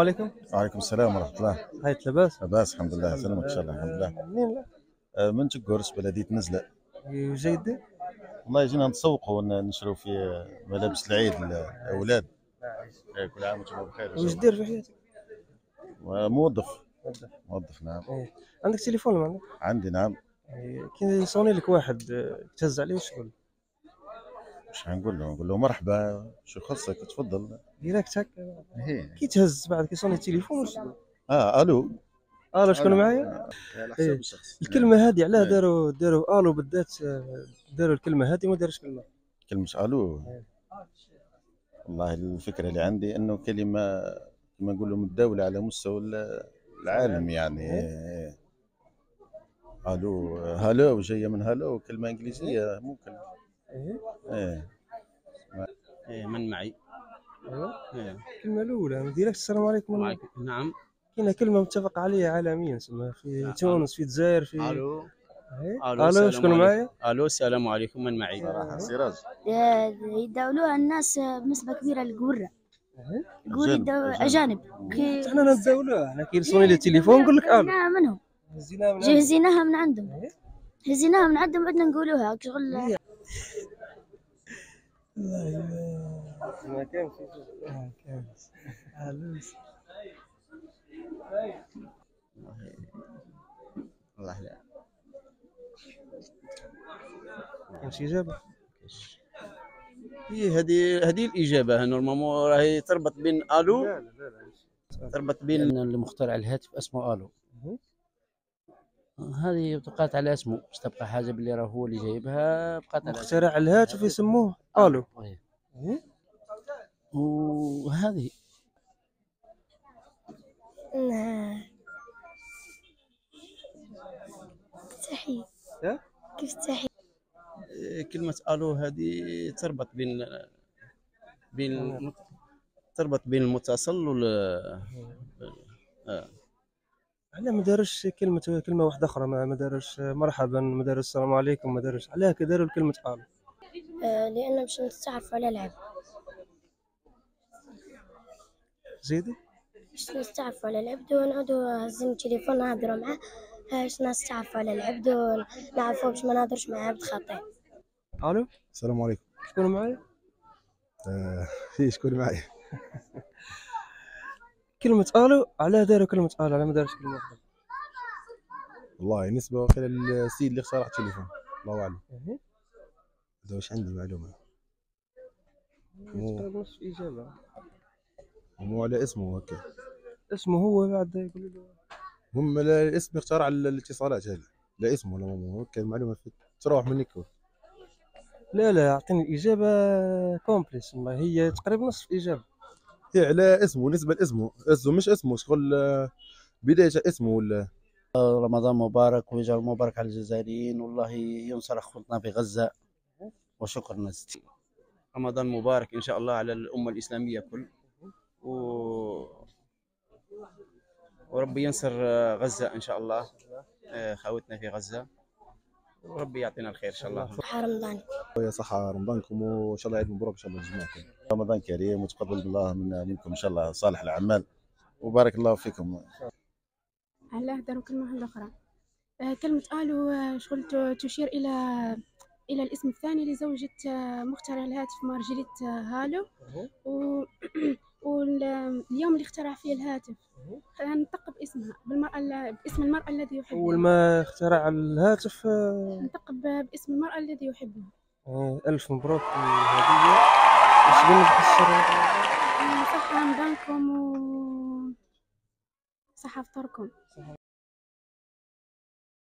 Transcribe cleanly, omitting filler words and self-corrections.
عليكم. وعليكم السلام ورحمة الله. هايت لاباس؟ لاباس الحمد لله، سلامك إن شاء الله. الحمد لله. منين؟ من تقرس بلدية نزلة. جيد. والله جينا نتسوقوا ونشروا في ملابس العيد للأولاد. كل عام وأنتم بخير. واش دير في حياتك؟ موظف. موظف نعم. عندك تليفون ولا ما عندك؟ عندي نعم. كي يصوني لك واحد تهز عليه واش تقول؟ واش نقول له؟ نقول له مرحبا، شو خصك؟ تفضل. ديريكت هكا. كي تهز بعد كي يصوني التليفون واش تقول؟ الو. الو شكون معايا؟ على حساب الشخص. الكلمة هذه علاه داروا الو بالذات، داروا الكلمة هذه وما داروش كلمة الو. والله الفكرة اللي عندي انه كلمة كما نقولوا متداولة على مستوى العالم يعني. الو هالو جاية من هالو، كلمة انجليزية ممكن. من معي؟ ايوه. الكلمة الأولى ديريكت السلام عليكم. نعم. كاينة كلمة متفق عليها عالميا تسمى في تونس، في الجزائر، في الو. الو شكون معايا؟ الو السلام عليكم، من معي؟ صراحة سراج. يداولوها الناس بنسبة كبيرة للقورة. القورة أجانب. احنا نداولوها، احنا كي يرسلوني لي التليفون نقول لك جهزناها منهم. جهزيناها من عندهم. هزيناها من عندهم عندنا نقولوها شغل. ما كانش والله لا كانش إجابة. هذه الإجابة نورمالمون راهي تربط بين الو. تربط بين المخترع الهاتف اسمه الو. هذه بقات على اسمه، باش تبقى حاجه باللي راه هو اللي جايبها، بقات على مخترع الهاتف يسموه الو. وهذه تحية. كيف تحية؟ كلمة الو هذه تربط تربط بين المتصل وال علاه ما داروش كلمة واحدة أخرى؟ ما داروش مرحبا، ما داروش السلام عليكم، ما داروش. علاه داروا كلمة الو؟ لأن باش نستعرفوا على العبد. زيدي. باش نستعرفوا على العبد ونعودوا هزين التليفون نهضروا معاه، باش نستعرفوا على العبد ونعرفوا باش ما نهضرش مع عبد خاطئ. الو السلام عليكم. شكون معايا؟ في شكون معايا؟ كلمة الو علاه داروا كلمة الو؟ علاه ما داروش كلمة واحدة؟ والله نسبة وقيل السيد اللي اخترع التليفون، الله أعلم. هذا واش عندي معلومة. نص إجابة. مو على اسمه هكا. اسمه هو بعد يقول له. هم الاسم اخترع الاتصالات هذه، لا اسمه ولا مو هكا المعلومة تروح منك. لا أعطيني الإجابة كومبليس، هي تقريبا نصف إجابة. هي على اسمه، نسبة لاسمه، مش اسمه شغل بداية اسمه ولا. رمضان مبارك ويجعل مبارك على الجزائريين، والله ينصر اخوتنا في غزة، وشكرا نزتي. رمضان مبارك ان شاء الله على الامة الاسلامية كل، وربي ينصر غزة ان شاء الله، خاوتنا في غزة، وربي يعطينا الخير ان شاء الله. صحة رمضان. يا صحة رمضانكم وان شاء الله عيد مبروك ان شاء الله جميعكم. رمضان كريم وتقبل الله منكم ان شاء الله صالح الاعمال وبارك الله فيكم. علاه داروا كلمة أخرى. كلمة الو شغل تشير إلى الاسم الثاني لزوجة مخترع الهاتف مارجريت هالو. واليوم اللي اخترع فيه الهاتف نلتقب اسمها باسم المرأة الذي يحبها. أول ما اخترع الهاتف نلتقب باسم المرأة الذي يحبها. ألف مبروك الهدية. ايش قلنا بخسر؟